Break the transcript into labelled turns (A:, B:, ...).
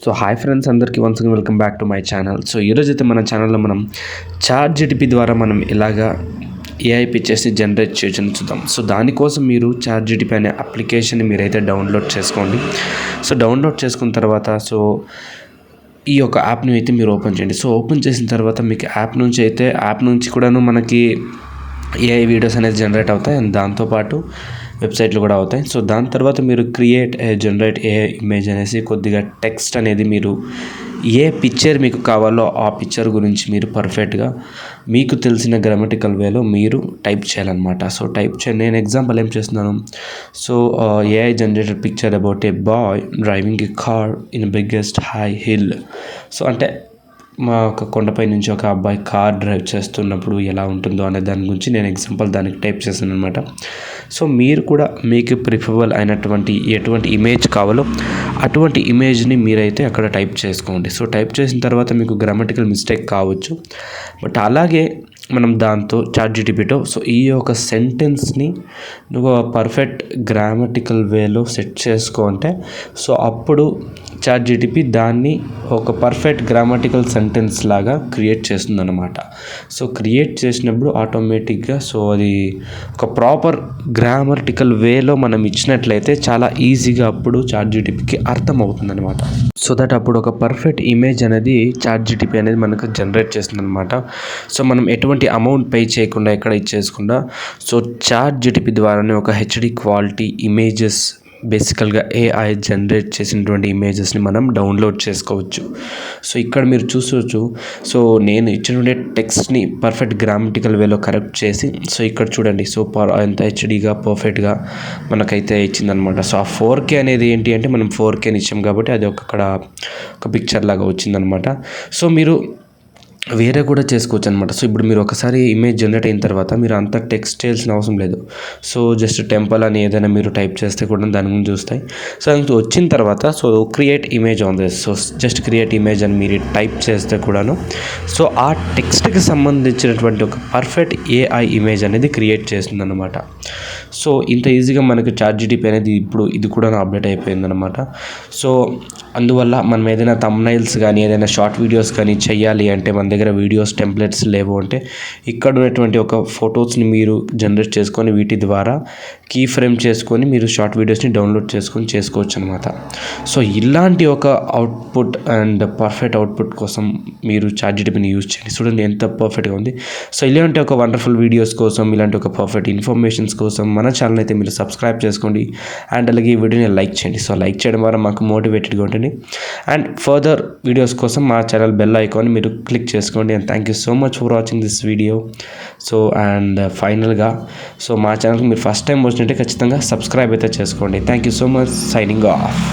A: So hi friends, అందరికీ once again welcome back to my channel. So ఈరోజు అయితే మన ఛానల్లో మనం చాట్‌జీపీటీ ద్వారా మనం ఎలాగా ఏఐ పిక్చర్స్ని జనరేట్ చేయొచ్చో చూద్దాం. సో దానికోసం మీరు చాట్‌జీపీటీ అనే అప్లికేషన్ని మీరైతే డౌన్లోడ్ చేసుకోండి. సో డౌన్లోడ్ చేసుకున్న తర్వాత ఈ యొక్క యాప్ని అయితే మీరు ఓపెన్ చేయండి. సో ఓపెన్ చేసిన తర్వాత మీకు యాప్ నుంచి కూడాను మనకి ఏఐ వీడియోస్ అనేది జనరేట్ అవుతాయి అండ్ దాంతోపాటు వెబ్సైట్లు కూడా అవుతాయి. సో దాని తర్వాత మీరు జనరేట్ ఏఐ ఇమేజ్ అనేసి కొద్దిగా టెక్స్ట్ అనేది మీరు ఏ పిక్చర్ మీకు కావాలో ఆ పిక్చర్ గురించి మీరు పర్ఫెక్ట్గా మీకు తెలిసిన గ్రామటికల్ వేలో మీరు టైప్ చేయాలన్నమాట. సో నేను ఎగ్జాంపుల్ ఏం చేస్తున్నాను. So AI generated picture about a boy driving a car in biggest high hill. So అంటే మా ఒక కొండపై నుంచి ఒక అబ్బాయి కార్ డ్రైవ్ చేస్తున్నప్పుడు ఎలా ఉంటుందో అనే దాని గురించి నేను ఎగ్జాంపుల్ దానికి టైప్ చేశాను అనమాట. సో మీరు కూడా మీకు ప్రిఫరబుల్ అయినటువంటి ఎటువంటి ఇమేజ్ కావాలో అటువంటి ఇమేజ్ని మీరైతే అక్కడ టైప్ చేసుకోండి. సో టైప్ చేసిన తర్వాత మీకు గ్రామటికల్ మిస్టేక్ కావచ్చు, బట్ అలాగే మనం దాంతో చాట్‌జీపీటీతో సో ఈ యొక్క సెంటెన్స్ని నువ్వు పర్ఫెక్ట్ గ్రామటికల్ వేలో సెట్ చేసుకుంటే సో అప్పుడు చాట్‌జీపీటీ దాన్ని ఒక పర్ఫెక్ట్ గ్రామటికల్ సెంటెన్స్ లాగా క్రియేట్ చేస్తుందన్నమాట. సో క్రియేట్ చేసినప్పుడు ఆటోమేటిక్గా సో అది ఒక ప్రాపర్ గ్రామటికల్ వేలో మనం ఇచ్చినట్లయితే చాలా ఈజీగా అప్పుడు చాట్‌జీపీటీకి అర్థమవుతుందన్నమాట. సో దట్ అప్పుడు ఒక పర్ఫెక్ట్ ఇమేజ్ అనేది చాట్‌జీపీటీ అనేది మనకు జనరేట్ చేస్తుందన్నమాట. సో మనం ఎటువంటి అమౌంట్ పే చేయకుండా ఎక్కడ ఇచ్చేయకుండా సో చాట్‌జీపీ ద్వారానే ఒక హెచ్‌డి క్వాలిటీ ఇమేజెస్ బేసికల్గా ఏఐ జనరేట్ చేసినటువంటి ఇమేజెస్ని మనం డౌన్లోడ్ చేసుకోవచ్చు. సో ఇక్కడ మీరు చూసుకోవచ్చు. సో నేను ఇచ్చినటువంటి టెక్స్ట్ని పర్ఫెక్ట్ గ్రామటికల్ వేలో కరెక్ట్ చేసి సో ఇక్కడ చూడండి. సో ఎంత హెచ్డిగా పర్ఫెక్ట్గా మనకైతే ఇచ్చిందనమాట. సో ఆ 4K అనేది ఏంటి అంటే మనం 4K ఇచ్చాం కాబట్టి అది ఒక పిక్చర్ లాగా వచ్చిందనమాట. సో మీరు వేరే కూడా చేసుకోవచ్చు అనమాట. సో ఇప్పుడు మీరు ఒకసారి ఇమేజ్ జనరేట్ అయిన తర్వాత మీరు అంత టెక్స్ట్ చేయాల్సిన అవసరం లేదు. సో జస్ట్ టెంపుల్ అని ఏదైనా మీరు టైప్ చేస్తే కూడా దాని గురించి చూస్తాయి. సో అది వచ్చిన తర్వాత so create image on this. So just create image అని మీరు టైప్ చేస్తే కూడాను సో ఆ టెక్స్ట్కి సంబంధించినటువంటి ఒక పర్ఫెక్ట్ ఏఐ ఇమేజ్ అనేది క్రియేట్ చేస్తుంది అనమాట. సో ఇంత ఈజీగా మనకి చాట్‌జీపీటీ అనేది ఇప్పుడు ఇది కూడా అప్డేట్ అయిపోయిందనమాట. సో అందువల్ల మనం ఏదైనా థంబ్నెయిల్స్ కానీ ఏదైనా షార్ట్ వీడియోస్ కానీ చేయాలి అంటే మన దగ్గర వీడియోస్ టెంప్లెట్స్ లేవు అంటే ఇక్కడ ఉన్నటువంటి ఒక ఫొటోస్ని మీరు జనరేట్ చేసుకొని వీటి ద్వారా కీ ఫ్రేమ్ చేసుకొని మీరు షార్ట్ వీడియోస్ని డౌన్లోడ్ చేసుకోవచ్చు అనమాట. సో ఇలాంటి ఒక అవుట్పుట్ అండ్ పర్ఫెక్ట్ అవుట్పుట్ కోసం మీరు చాట్‌జీపీటీని యూజ్ చేయండి. చూడండి ఎంత పర్ఫెక్ట్గా ఉంది. సో ఇలాంటి ఒక వండర్ఫుల్ వీడియోస్ కోసం ఇలాంటి ఒక పర్ఫెక్ట్ ఇన్ఫర్మేషన్స్ కోసం మన ఛానల్ అయితే మీరు సబ్స్క్రైబ్ చేసుకోండి అండ్ అలాగే ఈ వీడియోని లైక్ చేయండి. సో లైక్ చేయడం ద్వారా మాకు మోటివేటెడ్గా ఉంటుంది అండ్ ఫర్దర్ వీడియోస్ కోసం మా ఛానల్ బెల్ ఐకాన్ మీరు క్లిక్ చేసుకోండి. And thank you so much for watching this video. So and ఫైనల్గా సో మా ఛానల్కి మీరు ఫస్ట్ టైం వచ్చినట్టే ఖచ్చితంగా సబ్స్క్రైబ్ అయితే చేసుకోండి. Thank you so much. Signing off.